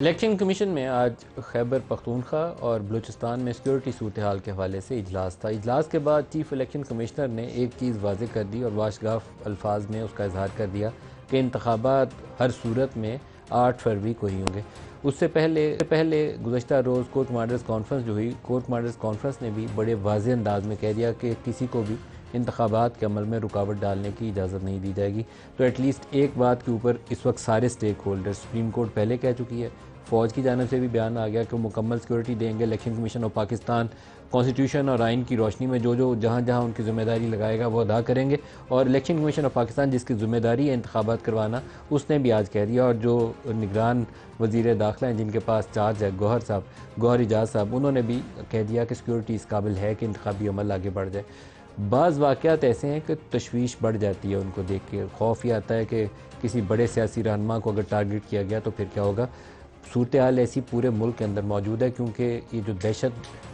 Election commission में आज खैबर पख्तूनख्वा और बलूचिस्तान में सिक्योरिटी सूरत हाल के हवाले से इजलास था। इजलास के बाद चीफ इलेक्शन कमिश्नर ने एक चीज़ वाज़ेह कर दी और वाशगाफ अल्फाज में उसका इजहार कर दिया कि इंतखाबात हर सूरत में 8 फरवरी को ही होंगे। उससे पहले गुज़श्ता रोज़ कोर्ट कमांडर्स कॉन्फ्रेंस जो हुई, कोर्ट कमांडर्स कॉन्फ्रेंस ने भी बड़े वाज़ेह अंदाज में कह दिया कि किसी को भी इंतखाबात के अमल में रुकावट डालने की इजाज़त नहीं दी जाएगी। तो एटलीस्ट एक बात के ऊपर इस वक्त सारे स्टेक होल्डर, सुप्रीम कोर्ट पहले कह चुकी है, फ़ौज की जानब से भी बयान आ गया कि वो मुकम्मल सिक्योरिटी देंगे। Election commission of Pakistan constitution और आइन की रोशनी में जो जहाँ जहाँ उनकी ज़िम्मेदारी लगाएगा वो अदा करेंगे। और इलेक्शन कमीशन ऑफ पाकिस्तान जिसकी ज़िम्मेदारी है इंतखाबात करवाना, उसने भी आज कह दिया। और जो निगरान वज़ीर दाखिला हैं जिनके पास चार्ज है गौहर इजाज़ साहब, उन्होंने भी कह दिया कि सिक्योरिटी इस काबिल है कि इंतखाबी अमल आगे बढ़ जाए। बाज़ वाक़यात ऐसे हैं कि तशवीश बढ़ जाती है उनको देख के, खौफ ये आता है कि किसी बड़े सियासी रहनुमा को अगर टारगेट किया गया तो फिर क्या होगा। सूरत हाल ऐसी पूरे मुल्क के अंदर मौजूद है क्योंकि ये जो दहशत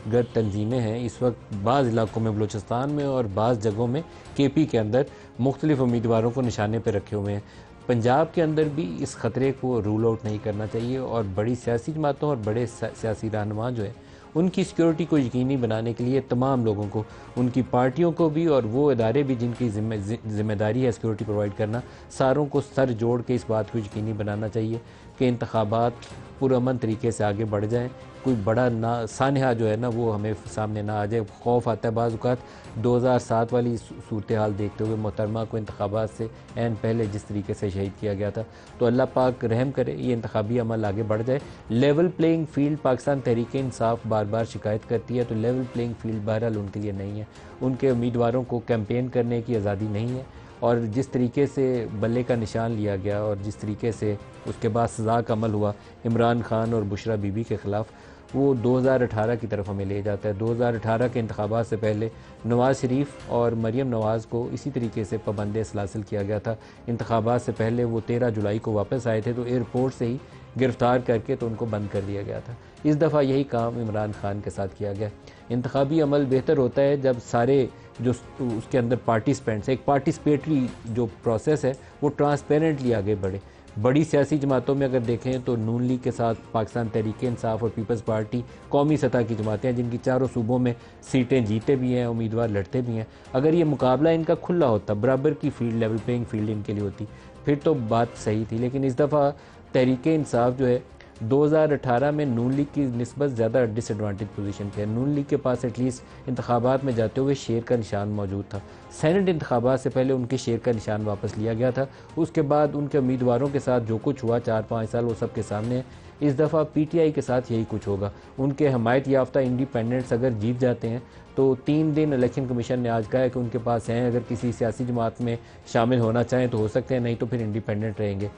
गर्द तंजीमें हैं इस वक्त बाज़ इलाकों में बलूचिस्तान में और बाज़ जगहों में KP के अंदर मुख्तलिफ उम्मीदवारों को निशाने पर रखे हुए हैं। पंजाब के अंदर भी इस ख़तरे को रूल आउट नहीं करना चाहिए और बड़ी सियासी जमातों और बड़े सियासी रहनुमा जो है उनकी सिक्योरिटी को यकीनी बनाने के लिए तमाम लोगों को, उनकी पार्टियों को भी और वो इदारे भी जिनकी जिम्मेदारी है सिक्योरिटी प्रोवाइड करना, सारों को सर जोड़ के इस बात को यकीनी बनाना चाहिए कि इंतखाबात पुरअमन तरीके से आगे बढ़ जाएं। कोई बड़ा ना सानहा जो है ना वो हमें सामने ना आ जाए। खौफ आता है बाज़ औक़ात 2007 वाली सूरत हाल देखते हुए मोहतरमा को इंतखाबात से ऐन पहले जिस तरीके से शहीद किया गया था। तो अल्लाह पाक रहम करे, ये इंतखाबी अमल आगे बढ़ जाए। Level playing field Pakistan Tehreek Insaf बार बार शिकायत करती है, तो लेवल प्लेइंग फील्ड बहरहाल उनके लिए नहीं है। उनके उम्मीदवारों को कैंपेन करने की आज़ादी नहीं है। और जिस तरीके से बल्ले का निशान लिया गया और जिस तरीके से उसके बाद सज़ा का अमल हुआ इमरान खान और बुशरा बीबी के ख़िलाफ़, वो 2018 की तरफ हमें ले जाता है। 2018 के इंतखाबात से पहले नवाज़ शरीफ और मरीम नवाज़ को इसी तरीके से पाबंद सलासिल किया गया था। इंतखाबात से पहले वो 13 जुलाई को वापस आए थे तो एयरपोर्ट से ही गिरफ़्तार करके तो उनको बंद कर दिया गया था। इस दफ़ा यही काम इमरान खान के साथ किया गया। इंतखाबी अमल बेहतर होता है जब सारे जो उसके अंदर पार्टिसिपेंट्स, एक पार्टिसिपेटरी जो प्रोसेस है वो ट्रांसपेरेंटली आगे बढ़े। बड़ी सियासी जमातों में अगर देखें तो नून लीग के साथ पाकिस्तान तहरीक इंसाफ और पीपल्स पार्टी कौमी सतह की जमातें हैं जिनकी चारों सूबों में सीटें जीते भी हैं, उम्मीदवार लड़ते भी हैं। अगर ये मुकाबला इनका खुला होता, बराबर की फील्ड, लेवल प्लेइंग फील्ड इनके लिए होती, फिर तो बात सही थी। लेकिन इस दफ़ा तहरीक इंसाफ जो है 2018 में नून लीग की निस्बत ज़्यादा डिसएडवांटेज पोजीशन पे है। नून लीग के पास एटलीस्ट इंतखाबात में जाते हुए शेर का निशान मौजूद था। सेनेट इंतखाबात से पहले उनके शेर का निशान वापस लिया गया था। उसके बाद उनके उम्मीदवारों के साथ जो कुछ हुआ 4-5 साल वो सब के सामने है। इस दफ़ा PTI के साथ यही कुछ होगा। उनके हमायत याफ्ता इंडिपेंडेंट्स अगर जीत जाते हैं तो 3 दिन इलेक्शन कमीशन ने आज कहा है कि उनके पास हैं, अगर किसी सियासी जमात में शामिल होना चाहें तो हो सकते हैं, नहीं तो फिर इंडिपेंडेंट रहेंगे।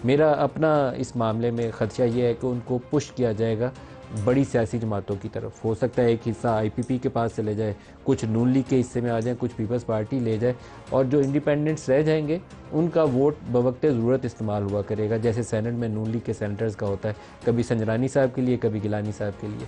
मेरा अपना इस मामले में ख़दशा ये है कि उनको पुश किया जाएगा बड़ी सियासी जमातों की तरफ। हो सकता है एक हिस्सा IPP के पास चले जाए, कुछ नून लीग के हिस्से में आ जाए, कुछ पीपल्स पार्टी ले जाए, और जो इंडिपेंडेंट्स रह जाएंगे उनका वोट बवक्त ज़रूरत इस्तेमाल हुआ करेगा, जैसे सेनेट में नून लीग के सेनेटर्स का होता है, कभी संजरानी साहब के लिए, कभी गिलानी साहब के लिए।